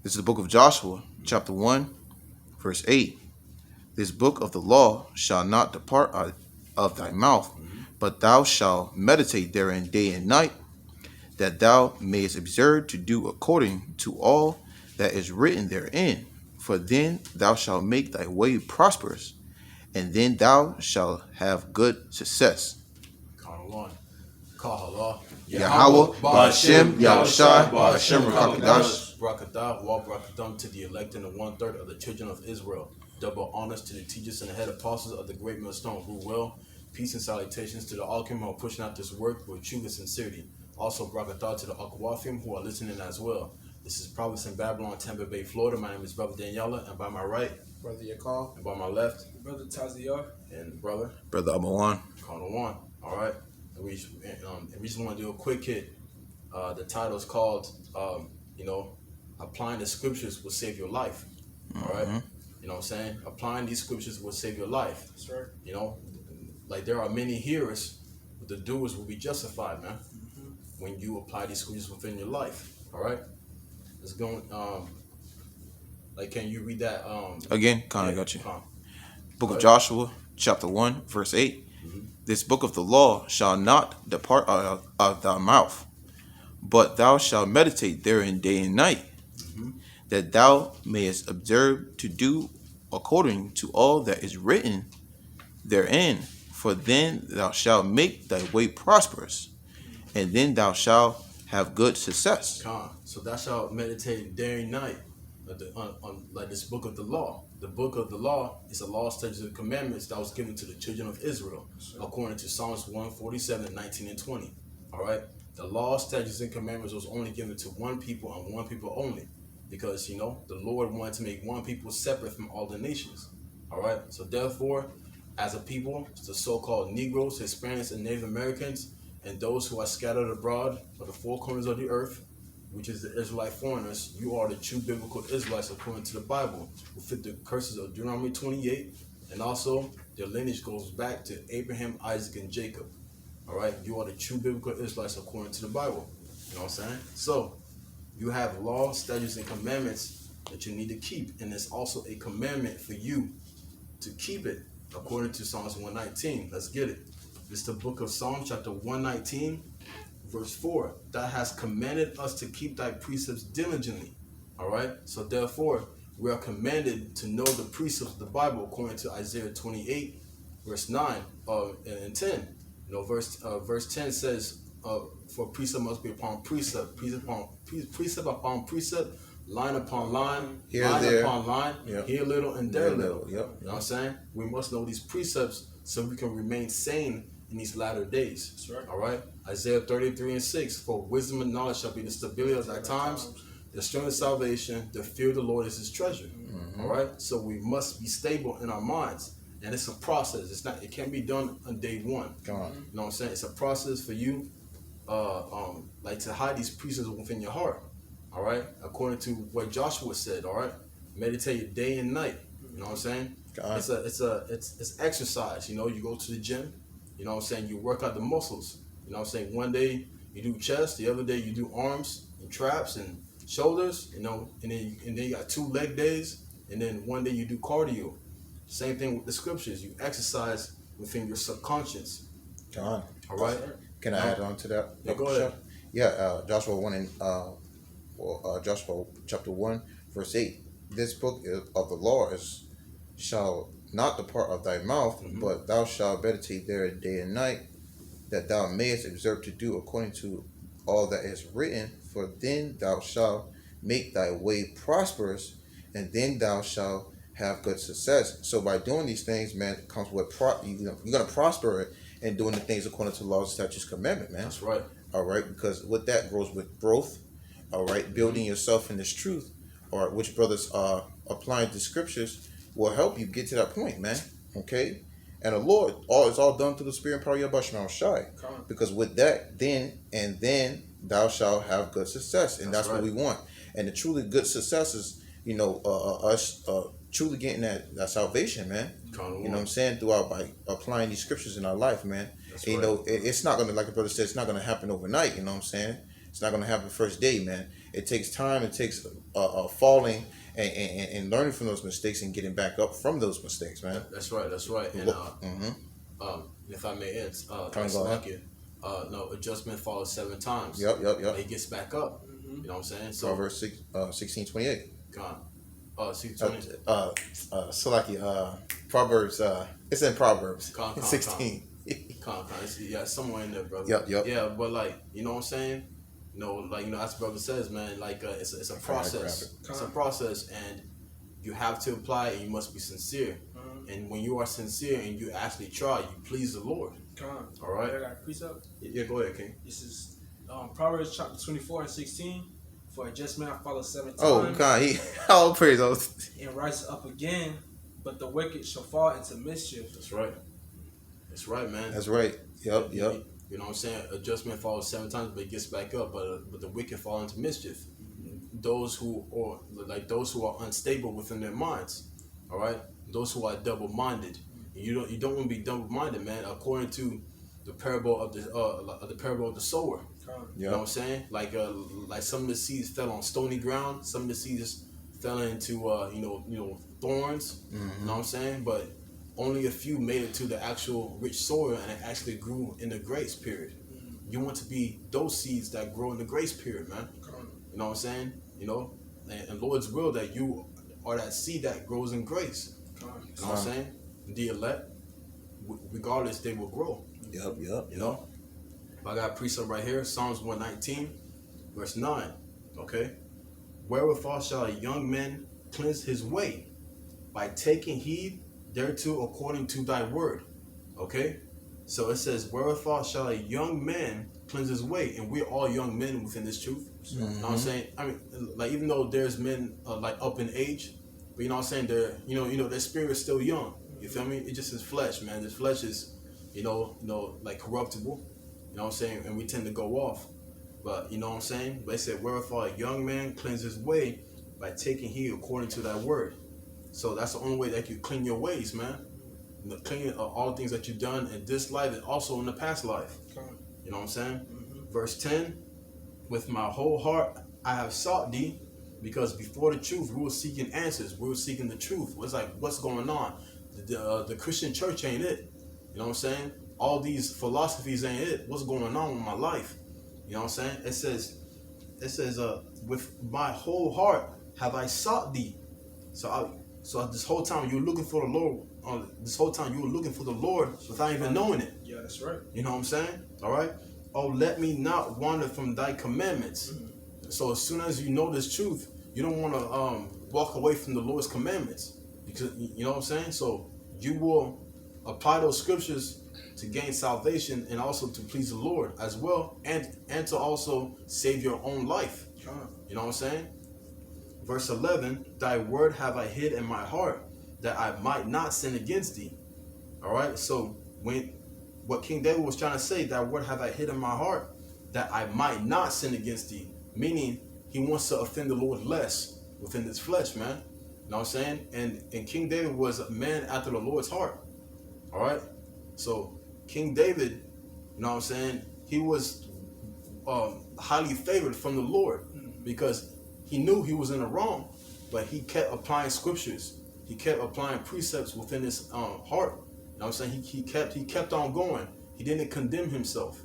This is the book of Joshua, chapter 1, verse 8. This book of the law shall not depart out of thy mouth, but thou shalt meditate therein day and night, that thou mayest observe to do according to all that is written therein. For then thou shalt make thy way prosperous, and then thou shalt have good success. YAHAWAH, BAHASHAM, YAHWASHI, BAHASHAM, QADASH. Barak to the elect and the 1/3 of the children of Israel. Double honors to the teachers and the head apostles of the Great Millstone who well. Peace and salutations to the Alchemy who are pushing out this work with true sincerity. Also, Barak to the Aquafim who are listening as well. This is Providence in Babylon, Tampa Bay, Florida. My name is Brother Daniela, and by my right, Brother Yakal, and by my left, Brother Taziar, and Brother Amawan. One. All right. And we just want to do a quick hit. The title is called, Applying the Scriptures Will Save Your Life. All right. You know what I'm saying? Applying these scriptures will save your life. That's right. You know, like there are many hearers, but the doers will be justified, man. When you apply these scriptures within your life. All right. Let's go. Can you read that? Again, kind of got you. Book of Joshua, chapter 1, verse 8. This book of the law shall not depart out of thy mouth, but thou shalt meditate therein day and night, that thou mayest observe to do according to all that is written therein. For then thou shalt make thy way prosperous, and then thou shalt have good success. So thou shalt meditate day and night on like this book of the law. The book of the law is a law, statutes, and commandments that was given to the children of Israel, according to Psalms 147, 19, and 20. All right. The law, statutes, and commandments was only given to one people and one people only, because the Lord wanted to make one people separate from all the nations. All right. So therefore, as a people, the so-called Negroes, Hispanics, and Native Americans, and those who are scattered abroad of the four corners of the earth, which is the Israelite foreigners, you are the true biblical Israelites according to the Bible, who fit the curses of Deuteronomy 28, and also their lineage goes back to Abraham, Isaac, and Jacob. All right, you are the true biblical Israelites according to the Bible. You know what I'm saying? So you have laws, statutes, and commandments that you need to keep, and it's also a commandment for you to keep it according to Psalms 119. Let's get it. This is the book of Psalms, chapter 119. Verse 4, that has commanded us to keep thy precepts diligently. All right. So therefore, we are commanded to know the precepts of the Bible according to Isaiah 28, verse 9 and 10. Verse 10 says, for precept must be upon precept, precept upon precept, line upon line, line upon line, here little and there little. You know what I'm saying? We must know these precepts so we can remain sane in these latter days. That's right. All right. Isaiah 33 and 6. For wisdom and knowledge shall be the stability of thy times, the strength of salvation, the fear of the Lord is his treasure. All right. So we must be stable in our minds. And it's a process. It can't be done on day one. You know what I'm saying? It's a process for you to hide these precepts within your heart. All right. According to what Joshua said, all right. Meditate day and night. You know what I'm saying? It's exercise. You go to the gym. You know what I'm saying? You work out the muscles. You know what I'm saying? One day you do chest, the other day you do arms and traps and shoulders, and then you got 2 leg days, and then one day you do cardio. Same thing with the scriptures. You exercise within your subconscious. All right. Can I add on to that? Yeah, go ahead. Yeah, Joshua 1 and Joshua chapter 1, verse 8. This book of the law shall not depart of thy mouth, but thou shalt meditate there day and night, that thou mayest observe to do according to all that is written. For then thou shalt make thy way prosperous, and then thou shalt have good success. So by doing these things, man, it comes with you're gonna prosper in doing the things according to laws, statutes, commandment, man. That's right. All right, because with that grows with growth. All right, building yourself in this truth, or which brothers are applying the scriptures will help you get to that point, man. Okay? And the Lord, it's all done through the Spirit and power of YAHAWASHI. Because with that, then thou shalt have good success. And that's right. What we want. And the truly good success is, us truly getting that salvation, man. You know what I'm saying? Throughout by applying these scriptures in our life, man. And, it's not going to, like the brother said, it's not going to happen overnight, you know what I'm saying? It's not going to happen the first day, man. it takes time. It takes falling and learning from those mistakes and getting back up from those mistakes, man. That's right. That's right. And if I may add, no, adjustment follows 7 times. Yep. He gets back up. You know what I'm saying? So Proverbs 16:28. God. 16:20. Salaki, Proverbs. It's in Proverbs. 16. Yeah, somewhere in there, brother. Yep. Yeah, but like, you know what I'm saying? As brother says, man, like it's a process. It's a process, and you have to apply, and you must be sincere. And when you are sincere and you actually try, you please the Lord. All right. I got a precept. Yeah, go ahead, King. This is Proverbs chapter 24 and 16. For a just man follows 7 times. Oh God, all praise those. And rises up again, but the wicked shall fall into mischief. That's right. That's right, man. That's right. Yep. You know what I'm saying? Adjustment falls 7 times, but it gets back up. But the wicked fall into mischief. Those who are unstable within their minds. All right. Those who are double-minded. You don't want to be double-minded, man. According to the parable of the sower. You know what I'm saying? Like some of the seeds fell on stony ground. Some of the seeds fell into thorns. You know what I'm saying? But only a few made it to the actual rich soil, and it actually grew in the grace period. You want to be those seeds that grow in the grace period, man. You know what I'm saying? And Lord's will that you are that seed that grows in grace. You know what I'm saying? The elect, regardless, they will grow. Yep. You know? I got a precept right here, Psalms 119, verse 9. Okay? Wherewithal shall a young man cleanse his way? By taking heed thereto according to thy word. Okay? So it says, wherewithal shall a young man cleanse his way? And we're all young men within this truth. You know what I'm saying? I mean, like, even though there's men like up in age, but you know what I'm saying, they're their spirit is still young. You feel me? It just is flesh, man. This flesh is, like corruptible. You know what I'm saying? And we tend to go off. But you know what I'm saying? But it said, wherefore a young man cleanse his way by taking heed according to thy word. So that's the only way that you clean your ways, man. Clean all the things that you've done in this life and also in the past life. You know what I'm saying? Verse 10, with my whole heart I have sought thee, because before the truth we were seeking answers. We were seeking the truth. It's like, what's going on? The Christian church ain't it. You know what I'm saying? All these philosophies ain't it. What's going on with my life? You know what I'm saying? It says, with my whole heart have I sought thee. So this whole time you were looking for the Lord. This whole time you were looking for the Lord without even knowing it. Yeah, that's right. You know what I'm saying? All right. Oh, let me not wander from thy commandments. So as soon as you know this truth, you don't want to walk away from the Lord's commandments, because you know what I'm saying. So you will apply those scriptures to gain salvation and also to please the Lord as well, and to also save your own life. You know what I'm saying? Verse 11, thy word have I hid in my heart, that I might not sin against thee. All right. So what King David was trying to say, thy word have I hid in my heart, that I might not sin against thee, meaning he wants to offend the Lord less within his flesh, man. You know what I'm saying? And King David was a man after the Lord's heart. All right. So King David, you know what I'm saying, he was highly favored from the Lord, because he knew he was in the wrong, but he kept applying scriptures. He kept applying precepts within his heart. You know what I'm saying? He kept on going. He didn't condemn himself.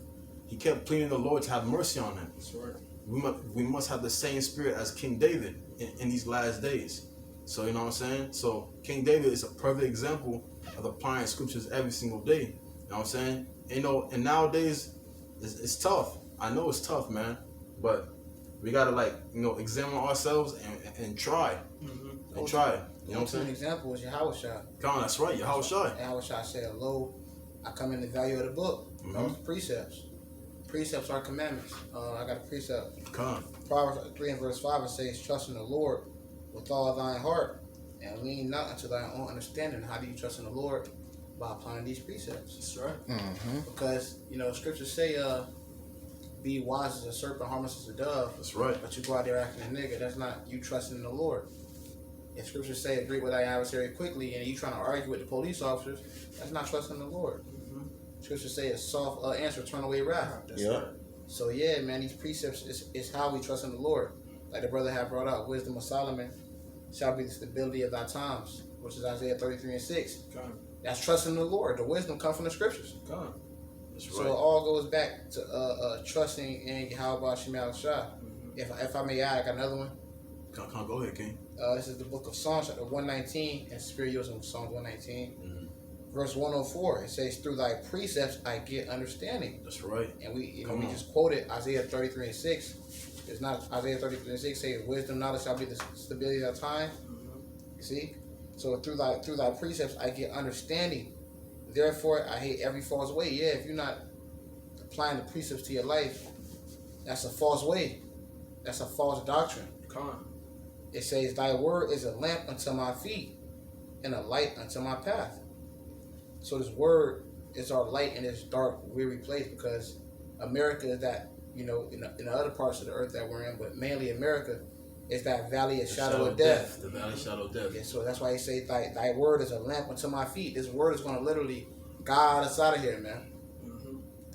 He kept pleading the Lord to have mercy on him. That's right. We must have the same spirit as King David in these last days. So, you know what I'm saying? So King David is a perfect example of applying scriptures every single day. You know what I'm saying? And nowadays it's tough. I know it's tough, man. But we gotta examine ourselves and try. And try. You know what I'm saying? An example was YAHAWASHI. Come on, that's right. YAHAWASHI. YAHAWASHI said, "Lo, I come in the value of the book." Those precepts. Precepts are commandments. I got a precept. Come on. Proverbs 3 and verse 5, it says, "Trust in the Lord with all thine heart, and lean not unto thine own understanding." How do you trust in the Lord? By applying these precepts. That's right. Because scriptures say, "Be wise as a serpent, harmless as a dove." That's right. But you go out there acting a nigga. That's not you trusting in the Lord. If scriptures say, "Agree with thy adversary quickly," and you trying to argue with the police officers, that's not trusting the Lord. Scriptures say, "A soft answer turn away wrath." That's right. So yeah, man, these precepts is how we trust in the Lord. like the brother had brought out, wisdom of Solomon shall be the stability of thy times, which is Isaiah 33:6. That's trusting in the Lord. The wisdom comes from the scriptures. That's right. So it all goes back to trusting in YAHAWASHI. If I may add, I got another one. Go ahead, King. This is the book of Psalms, chapter 119, and spirit using Psalms 119. Verse 104, it says, through thy precepts I get understanding. That's right. And we just quoted Isaiah 33:6. It's not Isaiah 33:6 saying wisdom, knowledge shall be the stability of time. You see? So through thy precepts I get understanding. Therefore I hate every false way. Yeah, if you're not applying the precepts to your life, that's a false way. That's a false doctrine. It says, thy word is a lamp unto my feet and a light unto my path. So this word is our light in this dark, weary place, because America is that, in the other parts of the earth that we're in, but mainly America is that valley of shadow of death. The valley of shadow of death. Yeah, so that's why he say thy word is a lamp unto my feet. This word is going to literally guide us out of here, man.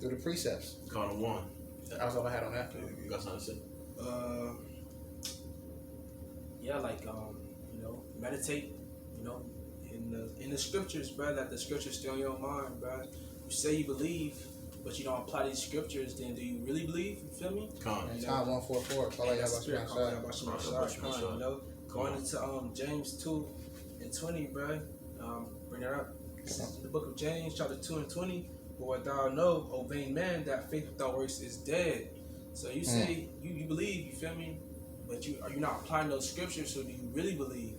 Through the precepts. Call him one. That was all I had on that. You got something to say? Yeah, like meditate, in the scriptures, bro. Let the scriptures stay on your mind, bro. You say you believe, but you don't apply these scriptures. Then do you really believe? You feel me? Come on. Time 144. Going into James 2:20, bro. Bring that up. This is the book of James, chapter 2:20. But what thou know, O vain man, that faith without works is dead. So you say you believe, you feel me? But you're not applying those scriptures, so do you really believe?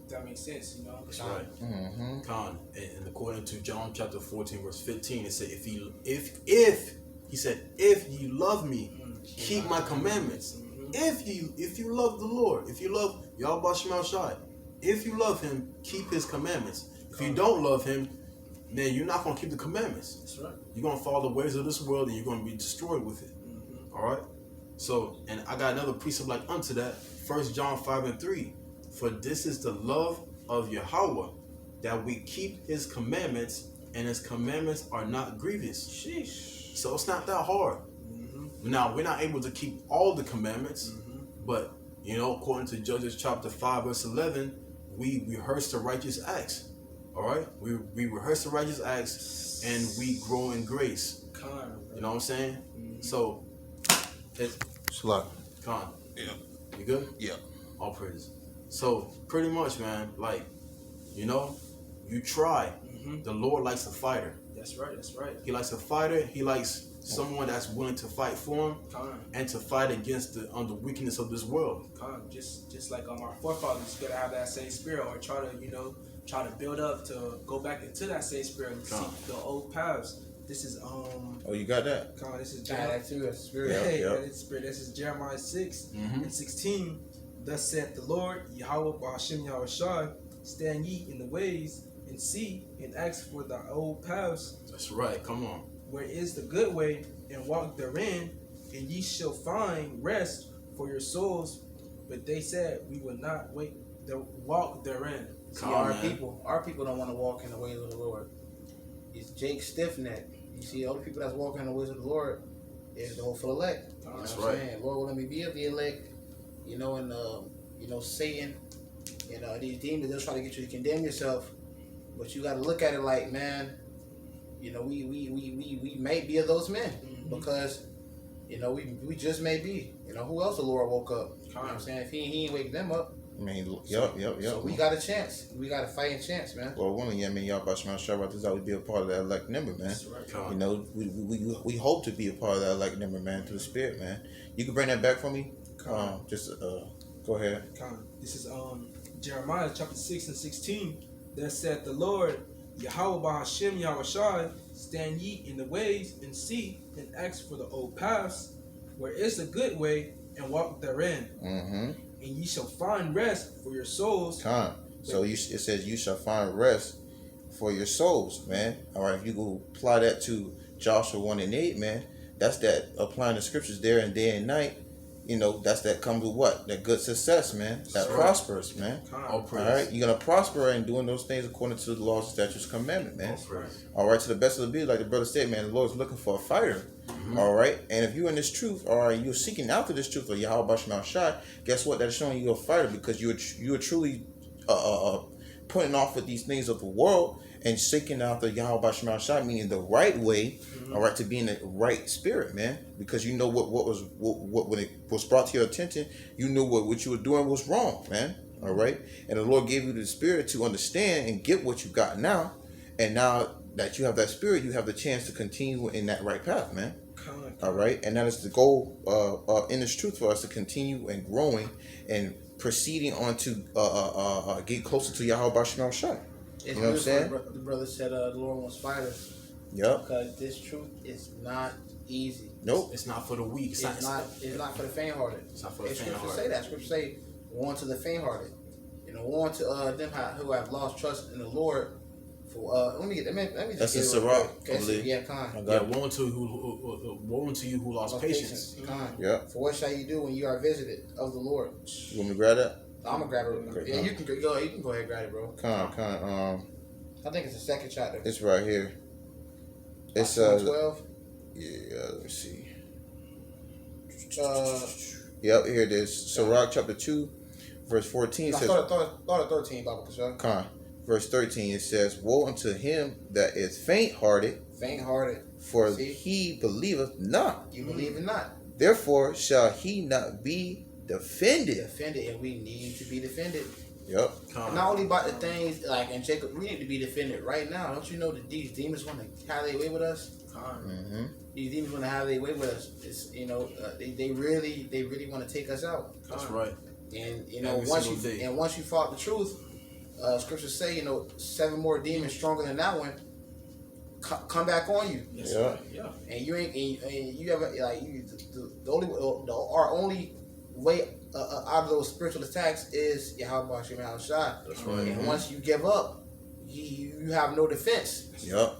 If that makes sense, That's right. Con, and according to John chapter 14, verse 15, it said, if you love me, keep my commandments. If you love the Lord, if you love YAHAWASHI, if you love him, keep his commandments. If you don't love him, then you're not going to keep the commandments. That's right. You're going to follow the ways of this world and you're going to be destroyed with it. All right? So, and I got another precept like unto that. 1 John 5:3. For this is the love of Yahawah, that we keep his commandments, and his commandments are not grievous. Sheesh. So it's not that hard. Now, we're not able to keep all the commandments, but, according to Judges chapter 5, verse 11, we rehearse the righteous acts. All right? We rehearse the righteous acts, and we grow in grace. You know what I'm saying? So, it's... Slug. Con. Yeah. You good? Yeah. All praises. So, pretty much, man, like, you try. The Lord likes a fighter. That's right. He likes a fighter. He likes someone that's willing to fight for him and to fight against the weakness of this world. Just like our forefathers, you gotta have that same spirit, or try to build up to go back into that same spirit and seek the old paths. This is Oh, you got that? This is That too, that's spirit. Spirit. This is Jeremiah 6:16. Thus saith the Lord, Yahawah, BAHASHAM, YAHAWASHI, stand ye in the ways and see and ask for the old paths. That's right. Come on. Where is the good way, and walk therein, and ye shall find rest for your souls. But they said, we will not walk therein. See, our people don't want to walk in the ways of the Lord. It's Jake Stiffneck. You see, all the people that's walking in the ways of the Lord is the hopeful elect. That's what I'm right. saying? Lord will let me be of the elect. And Satan and these demons, they'll try to get you to condemn yourself. But you got to look at it like, man, we may be of those men because we just may be. Who else the Lord woke up? You know what I'm saying? If he ain't wake them up. I mean, yep. So we got a chance. We got a fighting chance, man. Well, woman, y'all about to show out this out. We be a part of that elect number, man. That's right. We hope to be a part of that elect number, man, through the Spirit, man. You can bring that back for me. Go ahead. This is Jeremiah chapter 6:16. That said the Lord, Yahawah, BAHASHAM, YAHAWASHI, stand ye in the ways and see and ask for the old paths, where is the good way, and walk therein. And ye shall find rest for your souls. So it says you shall find rest for your souls, man. All right, if you go apply that to Joshua 1:8, man, that's that applying the scriptures there and day and night. That's that comes with what? That good success, man. That prosperous, man. All right, you're gonna prosper in doing those things according to the laws, statutes, commandment, man. All right, to the best of the ability, like the brother said, man, the Lord's looking for a fighter. All right, and if you're in this truth, or you're seeking after this truth of YAHAWASHI, guess what? That's showing you a fighter, because you're truly putting off with these things of the world and seeking after YAHAWASHI, meaning the right way, all right, to be in the right spirit, man. Because you know what when it was brought to your attention, you knew what you were doing was wrong, man. All right, and the Lord gave you the spirit to understand and get what you got now, and now that you have that spirit, you have the chance to continue in that right path, man. All right, and that is the goal in this truth for us to continue and growing and proceeding on to get closer to YAHAWASHI. You know what I'm saying? The brother said the Lord wants fighters. Yep. Because this truth is not easy. Nope. It's not for the weak. It's not for the faint-hearted. It's not for the Scripture faint-hearted. say that. Scripture say, "Woe unto the faint-hearted." You know, woe unto them who have lost trust in the Lord. For let me just That's in get it real Sirach, quick. I believe. Yeah, con. Yeah, woe unto you who lost patience. Con. Yeah. For what shall you do when you are visited of the Lord? You want me to grab that? I'm gonna grab it. Okay, Yeah, you can go. You can go ahead and grab it, bro. I think it's the second chapter. It's right here. It's 12. Yeah, let me see. Yeah. Yep, here it is. Sirach chapter 2, verse 14 says, Start at 13, Bible Kashan. verse 13, it says, "Woe unto him that is faint-hearted, Faint-hearted. for See? he believeth not. You believe it not. Therefore shall he not be defended." Defended, and we need to be defended. Yep. And not only about the things like in Jacob, we need to be defended right now. Don't you know that these demons want to have their way with us? Mm-hmm. These demons want to have their way with us. It's they really want to take us out. That's right. And Every once you fought the truth, scriptures say 7 more demons stronger than that one come back on you. Yes, Yeah. right. Yeah. And you ain't and you ever our only way out of those spiritual attacks is YAHAWASHI. That's right. And once you give up, you have no defense. Yep.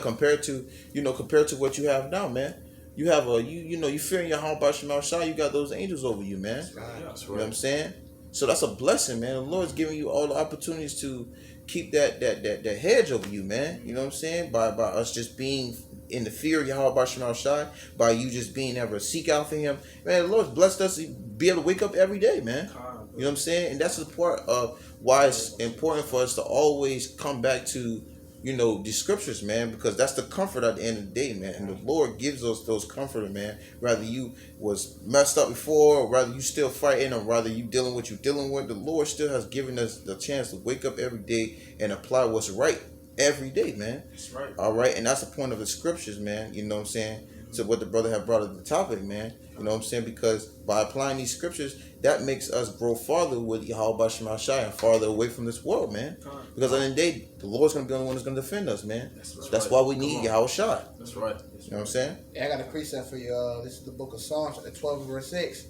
Compared to what you have now, man. You have you fearing YAHAWASHI, you got those angels over you, man. That's You know right. what I'm saying? So that's a blessing, man. The Lord's giving you all the opportunities to keep that hedge over you, man. You know what I'm saying? By us just being in the fear of YAHAWASHI, by you just being able to seek out for him. Man, the Lord's blessed us to be able to wake up every day, man. You know what I'm saying? And that's the part of why it's important for us to always come back to the scriptures, man, because that's the comfort at the end of the day, man. And the Lord gives us those comforter, man. Rather you was messed up before, or rather you still fighting, or rather you dealing with what you're dealing with, the Lord still has given us the chance to wake up every day and apply what's right every day, man. That's right. All right, and that's the point of the scriptures, man. You know what I'm saying? To what the brother had brought up the topic, man. You know what I'm saying? Because by applying these scriptures, that makes us grow farther with YAHAWASHI and farther away from this world, man. Because at the end of the day, the Lord's going to be the one that's going to defend us, man. That's why we need YAHAWASHI. That's right. You know what I'm saying? Yeah, I got a precept for you. This is the book of Psalms, 12 verse 6.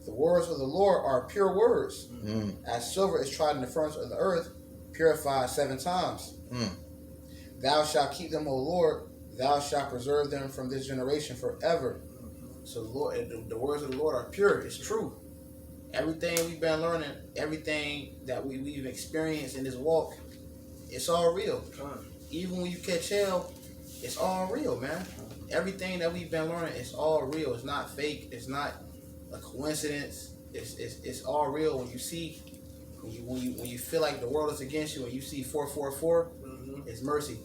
The words of the Lord are pure words. As silver is tried in the furnace of the earth, purified 7 times. Thou shalt keep them, O Lord. Thou shalt preserve them from this generation forever. So the words of the Lord are pure. It's true. Everything we've been learning, everything that we've experienced in this walk, it's all real. Even when you catch hell, it's all real, man. Everything that we've been learning, it's all real. It's not fake. It's not a coincidence. It's all real. When you see, when you feel like the world is against you, when you see 444, it's mercy.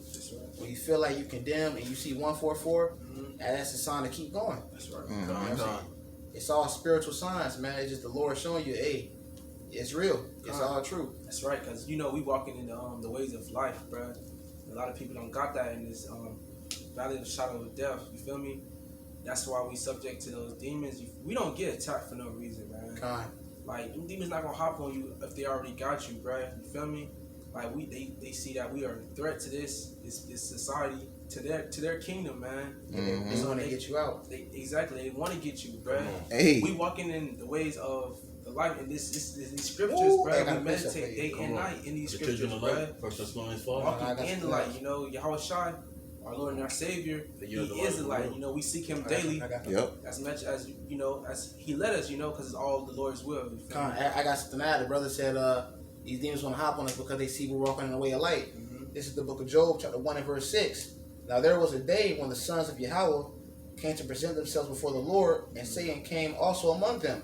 When you feel like you condemn and you see 144, that's a sign to keep going. That's right. It's all spiritual signs, man. It's just the Lord showing you, hey, it's real. It's all true. That's right, because we walking in the ways of life, bro. A lot of people don't got that in this valley of the shadow of death. You feel me? That's why we subject to those demons. We don't get attacked for no reason, man. Like, them demons not gonna hop on you if they already got you, bro. You feel me? Like they see that we are a threat to this society, to their kingdom, man. They want to get you out. They want to get you, bro. Hey. We walking in the ways of the life, and these scriptures, bro. We meditate day and night in these scriptures, bro. Walking in the light, YAHAWASHI, our Lord and our Savior, He is the light. We seek Him daily. As much as as He led us, because it's all the Lord's will. I got something to add. The brother said, these demons want to hop on us because they see we're walking in the way of light. This is the book of Job, chapter 1 and verse 6. Now there was a day when the sons of Yahawah came to present themselves before the Lord, and Satan came also among them.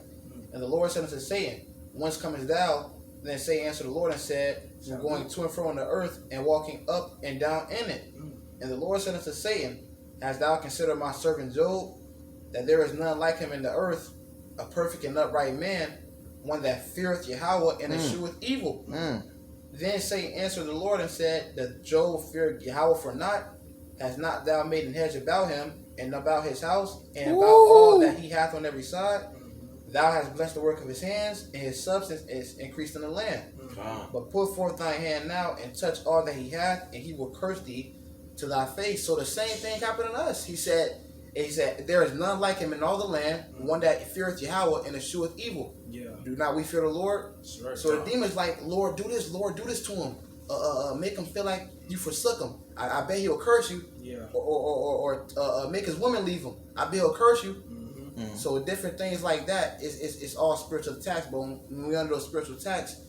And the Lord said unto Satan, Whence comest thou? Then Satan answered the Lord and said, From going to and fro on the earth, and walking up and down in it. And the Lord said unto Satan, Hast thou considered my servant Job, that there is none like him in the earth, a perfect and upright man, one that feareth Yahawah and escheweth evil? Then Satan answered the Lord and said, That Job feared Yahawah for naught? Hast not thou made an hedge about him, and about his house, and about all that he hath on every side? Thou hast blessed the work of his hands, and his substance is increased in the land. But put forth thy hand now, and touch all that he hath, and he will curse thee to thy face. So the same thing happened to us. He said, there is none like him in all the land, one that feareth Yahawah and escheweth evil. Do not we fear the Lord? So the demon's like, Lord, do this to him. Make him feel like you forsook him. I bet he'll curse you. Or make his woman leave him. I bet he'll curse you. So different things like that, it's all spiritual attacks. But when we under those spiritual attacks,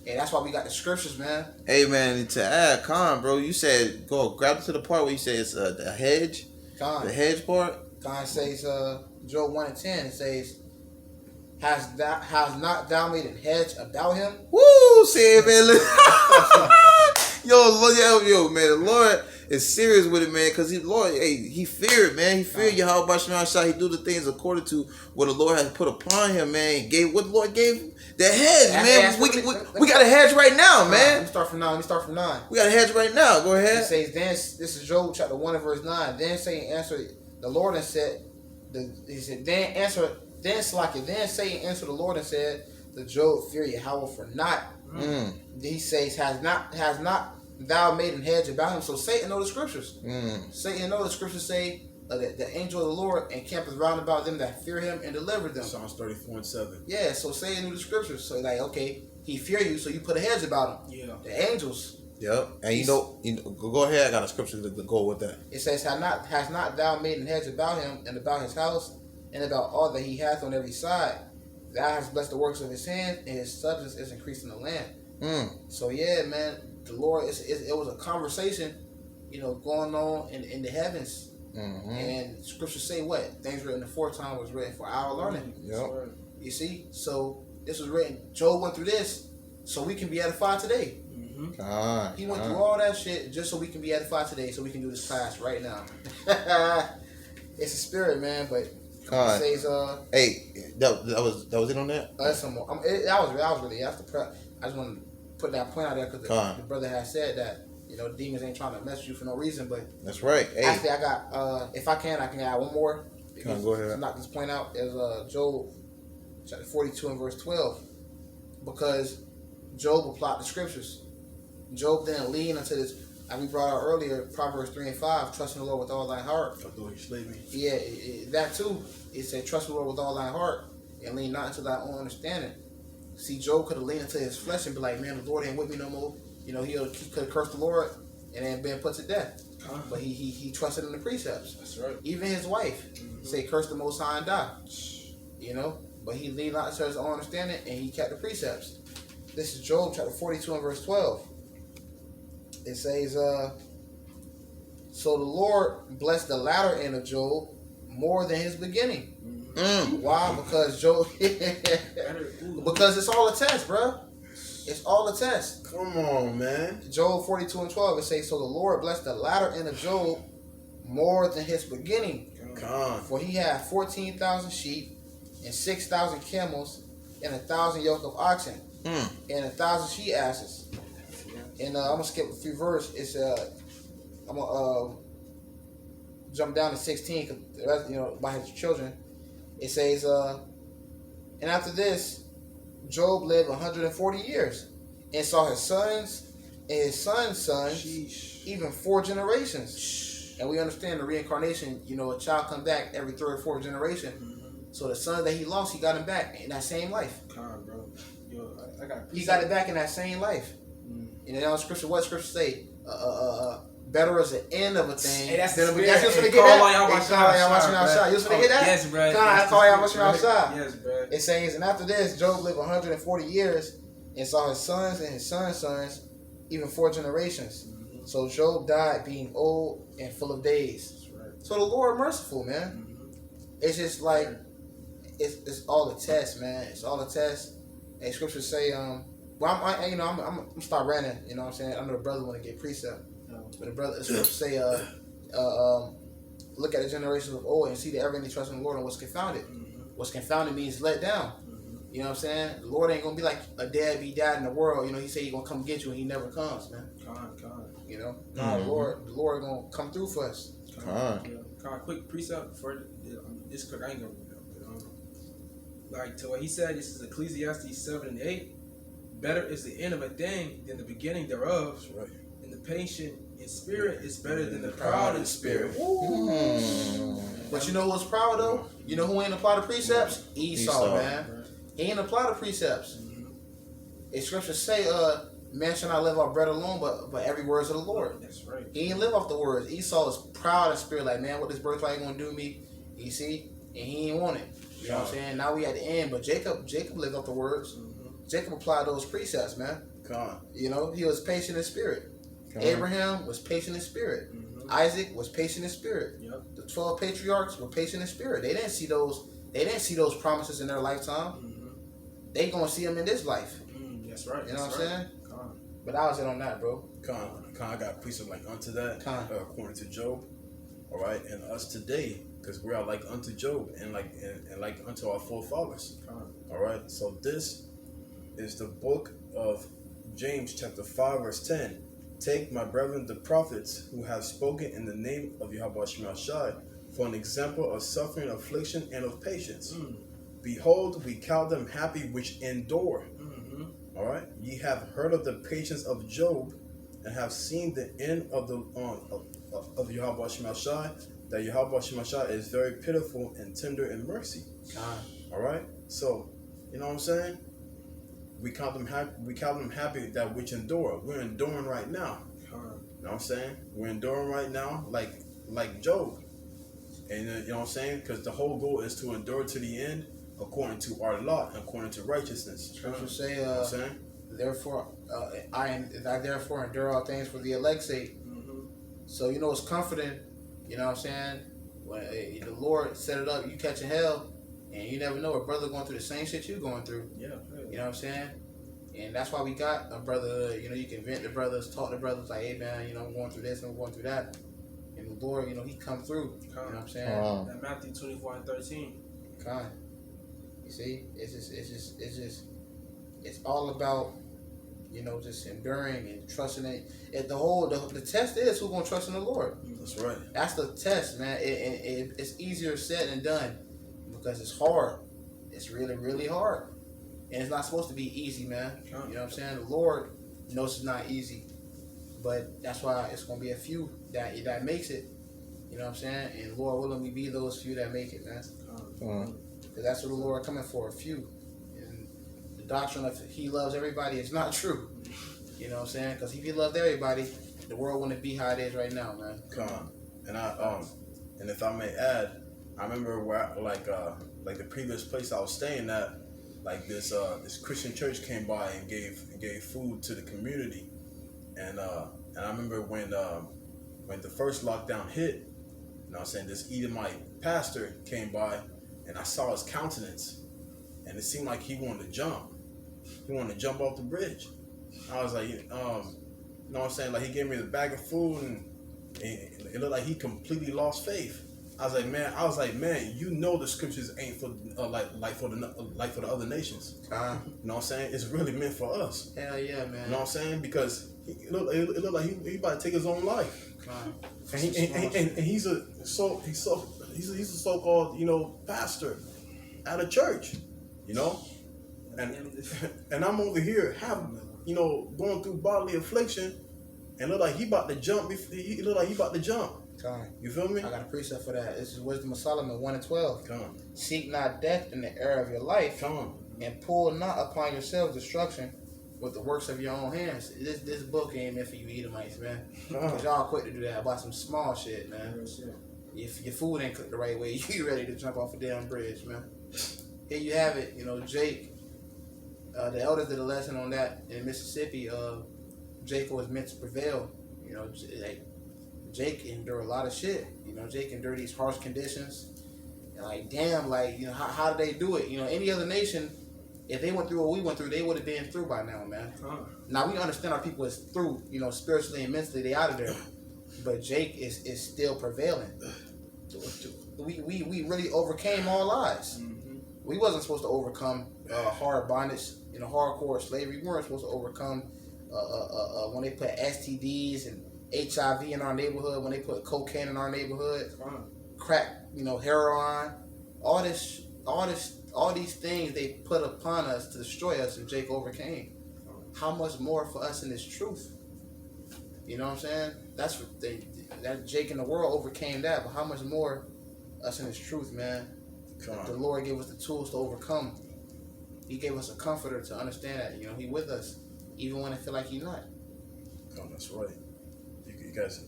and that's why we got the scriptures, man. Hey, man, to add, Khan, bro, you said, go grab it to the part where you say it's the hedge. Khan. The hedge part. Khan says, Job 1 and 10, it says, Has not thou made an hedge about him? Woo! Say it, man. Yo, man, the Lord is serious with it, man, because he feared, man. He feared YAHAWASHI. He do the things according to what the Lord has put upon him, man. He gave what the Lord gave him. The hedge, man. We got a hedge right now, man. Let me start from 9. We got a hedge right now. Go ahead. It says, then, this is Job chapter 1 and verse 9. Then Satan answered the Lord and said, then Satan answered the Lord and said, the Job fear Yahawah for naught. He says, has not thou made an hedge about him? So Satan know the scriptures. Satan know the scriptures say that the angel of the Lord encampeth round about them that fear him and deliver them. Psalms 34:7. Yeah, so Satan knew the scriptures. So like, okay, he fear you, so you put a hedge about him. The angels. Yep. And you know, go ahead. I got a scripture to go with that. It says, has not thou made an hedge about him and about his house and about all that he hath on every side? Thou hast blessed the works of his hand, and his substance is increased in the land. So yeah, man, the Lord, it was a conversation, going on in the heavens. And scriptures say what? Things written aforetime was written for our learning. You see? So this was written, Job went through this so we can be edified today. He went through all that shit just so we can be edified today, so we can do this class right now. It's a spirit, man, but it says, hey, that was it on that? That's some more. That was really after prep. I just want to put that point out there because the brother has said that demons ain't trying to mess with you for no reason. But that's right. Hey. Actually, I got if I can add one more. Go ahead. To knock this point out is Job chapter 42 and verse 12, because Job applied the scriptures. Job didn't lean into this. Like we brought out earlier, Proverbs 3 and 5, trust in the Lord with all thy heart. Although he slay me. Yeah, that too. It said, trust in the Lord with all thy heart and lean not into thy own understanding. See, Job could have leaned into his flesh and be like, man, the Lord ain't with me no more. He could have cursed the Lord and then been put to death. But he trusted in the precepts. That's right. Even his wife say, curse the Most High and die. But he leaned not into his own understanding and he kept the precepts. This is Job chapter 42 and verse 12. It says, so the Lord blessed the latter end of Job more than his beginning. Why? Because Job, because it's all a test, bro. It's all a test. Come on, man. Job 42 and 12, it says, so the Lord blessed the latter end of Job more than his beginning. For he had 14,000 sheep and 6,000 camels and 1,000 yoke of oxen and 1,000 she asses. And I'm gonna skip a few verses. It's I'm gonna jump down to 16 because the rest, by his children. It says, and after this, Job lived 140 years and saw his sons and his sons' sons, even 4 generations. And we understand the reincarnation. A child come back every 3rd or 4th generation. So the son that he lost, he got him back in that same life. Bro. He got it back in that same life. Scripture, what scripture say? Better is the end of a thing. Hey, that's the than spirit. That's just Hey, get that. YAHAWASHI. You just gonna get that? Yes, bro. Yes, bro. It says, and after this, Job lived 140 years and saw his sons and his sons' sons, even 4 generations. So Job died being old and full of days. That's right. So the Lord merciful, man. It's just like it's all a test, man. It's all a test. And scriptures say, well, I'm start ranting. You know what I'm saying? I know the brother want to get precept, but the brother scriptures say, look at the generations of old and see that everyone trust in the Lord and what's confounded. What's confounded means let down. You know what I'm saying? The Lord ain't gonna be like a deadbeat dad in the world. You know, he say he gonna come get you and he never comes, man. You know, no, the Lord gonna come through for us. Quick precept for this quick. I ain't gonna like to what he said. This is Ecclesiastes 7:8. Better is the end of a thing than the beginning thereof. That's right. And the patient in spirit is better than the proud in spirit. But you know what's proud though? You know who ain't apply the precepts? Esau, man. He ain't apply the precepts. The scriptures say, man shall not live off bread alone, but every words of the Lord. That's right. He ain't live off the words. Esau is proud in spirit, like, man, what this birthright gonna do me? You see? And he ain't want it. You know what I'm saying? Now we at the end, but Jacob lived off the words. Jacob applied those precepts, man. You know, he was patient in spirit. Abraham was patient in spirit. Isaac was patient in spirit. The 12 patriarchs were patient in spirit. They didn't see those promises in their lifetime. They gonna see them in this life. That's right. You know what I'm saying? But I was in on that, bro. I got precept like unto that, according to Job. All right, and us today, because we are like unto Job and like unto our forefathers. All right, so this is the book of James, chapter 5, verse 10. Take my brethren the prophets who have spoken in the name of YAHAWASHI for an example of suffering, affliction, and of patience. Behold, we count them happy which endure. All right, ye have heard of the patience of Job, and have seen the end of the of YAHAWASHI, that YAHAWASHI is very pitiful and tender in mercy. All right, so you know what I'm saying? We count them happy. We count them happy that which endure. We're enduring right now. You know what I'm saying? We're enduring right now, like Job. And you know what I'm saying? Because the whole goal is to endure to the end, according to our lot, according to righteousness. Scripture say, therefore, I therefore endure all things for the elect's sake. So you know it's comforting. You know what I'm saying? When the Lord set it up, you catching hell, and you never know a brother going through the same shit you going through. You know what I'm saying? And that's why we got a brother. You know, you can vent to brothers, talk to brothers like, hey man, you know, I'm going through this, I'm going through that. And the Lord, you know, He come through. You know what I'm saying? That Matthew 24:13. You see, it's all about, you know, just enduring and trusting it. The test is who's gonna trust in the Lord. That's right. That's the test, man. It's easier said than done because it's hard. It's really, really hard, and it's not supposed to be easy, man. You know what I'm saying? The Lord knows it's not easy, but that's why it's gonna be a few that makes it. You know what I'm saying? And Lord willing, we be those few that make it, man. Because that's what the Lord coming for, a few. And the doctrine of He loves everybody is not true. You know what I'm saying? Because if He loved everybody, the world wouldn't be how it is right now, man. And if I may add, I remember where like the previous place I was staying at, like this Christian church came by and gave food to the community, and I remember when the first lockdown hit, you know what I'm saying, this Edomite pastor came by, and I saw his countenance, and it seemed like he wanted to jump. He wanted to jump off the bridge. I was like, you know what I'm saying? Like, he gave me the bag of food, and it looked like he completely lost faith. I was like, man, you know the scriptures ain't for like for the other nations. You know what I'm saying? It's really meant for us. Hell yeah, man. You know what I'm saying? Because it looked like he about to take his own life. And he's a so-called, you know, pastor at a church, you know, and I'm over here going through bodily affliction, and look like he about to jump. He look like he about to jump. You feel me? I got a precept for that. This is Wisdom of Solomon 1:12. Seek not death in the era of your life, and pull not upon yourselves destruction with the works of your own hands. This book ain't meant for you Edomites, man. Cause y'all quick to do that about some small shit, man. If your food ain't cooked the right way, you ready to jump off a damn bridge, man. Here you have it. You know, Jake, the elders did a lesson on that in Mississippi. Jacob was meant to prevail. You know, like Jake endured a lot of shit. You know, Jake endured these harsh conditions. And like, damn, like, you know, how did they do it? You know, any other nation, if they went through what we went through, they would have been through by now, man. Now we understand our people is through, you know, spiritually and mentally, they out of there. But Jake is still prevailing. We really overcame all lies. We wasn't supposed to overcome hard bondage, you know, hardcore slavery. We weren't supposed to overcome when they put STDs and HIV in our neighborhood, when they put cocaine in our neighborhood, crack, you know, heroin, all these things they put upon us to destroy us, and Jake overcame. How much more for us in this truth? You know what I'm saying? That's what that Jake in the world overcame that, but how much more us in this truth, man? The Lord gave us the tools to overcome. He gave us a comforter to understand that, you know, He with us, even when I feel like He's not. That's right. You guys,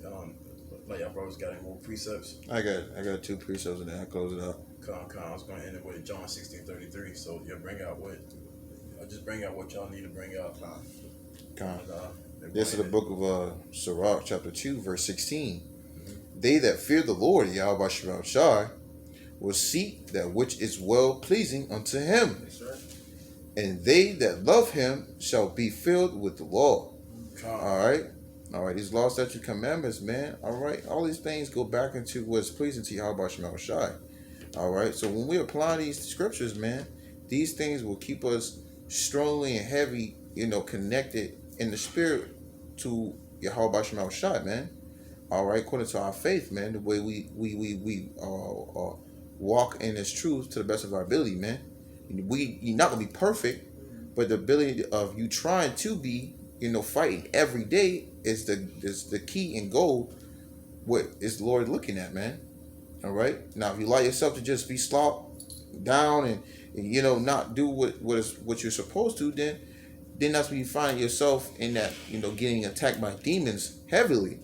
like y'all brothers got any more precepts? I got 2 precepts and then I close it out. I was going to end it with John 16:33. So you bring out what? I'll just bring out what y'all need to bring out. This is the book of Sirach, chapter 2, verse 16. They that fear the Lord, YAHAWASHI, will seek that which is well pleasing unto Him. That's right. And they that love Him shall be filled with the law. All right, these law, statutes, commandments, man. All right, all these things go back into what's pleasing to YAHAWASHI. All right, so when we apply these scriptures, man, these things will keep us strongly and heavy, you know, connected in the spirit to YAHAWASHI, man. All right, according to our faith, man, the way we walk in this truth to the best of our ability, man. You're not gonna be perfect, but the ability of you trying to be, you know, fighting every day is the key and goal. What is the Lord looking at, man? All right. Now, if you allow yourself to just be slopped down and you know not do what you're supposed to, then that's when you find yourself in that, you know, getting attacked by demons heavily.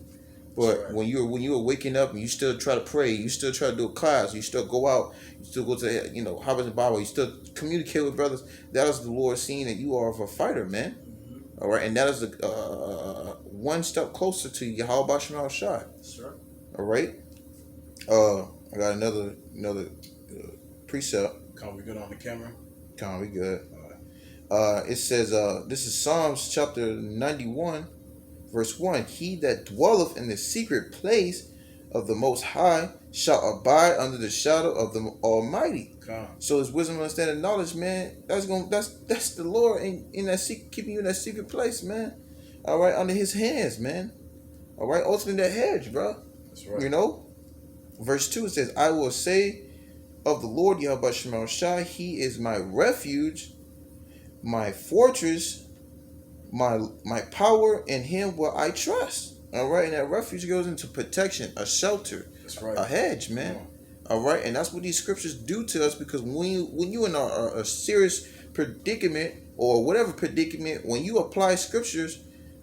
But when you're waking up and you still try to pray, you still try to do a class, you still go out, you still go to, you know, Harvard and Bible, you still communicate with brothers. That is the Lord seeing that you are a fighter, man. All right, and that is one step closer to YAHAWASHI. Sure. All right. I got another precept. We good on the camera? We good. It says, this is Psalms chapter 91, verse 1. He that dwelleth in the secret place of the Most High shall abide under the shadow of the Almighty. So His wisdom, understanding, knowledge, man. That's the Lord in that keeping you in that secret place, man. All right, under His hands, man. All right, ultimately that hedge, bro. That's right. You know. Verse 2, it says, I will say of the Lord YAHAWASHI, He is my refuge, my fortress, my power, in Him will I trust. All right, and that refuge goes into protection, a shelter, that's right, a hedge, man. All right, and that's what these scriptures do to us, because when you in a serious predicament or whatever predicament, when you apply scriptures,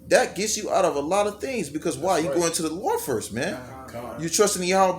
that gets you out of a lot of things. Because why? You go into the Lord first, man. You trust in the YAHAWASHI.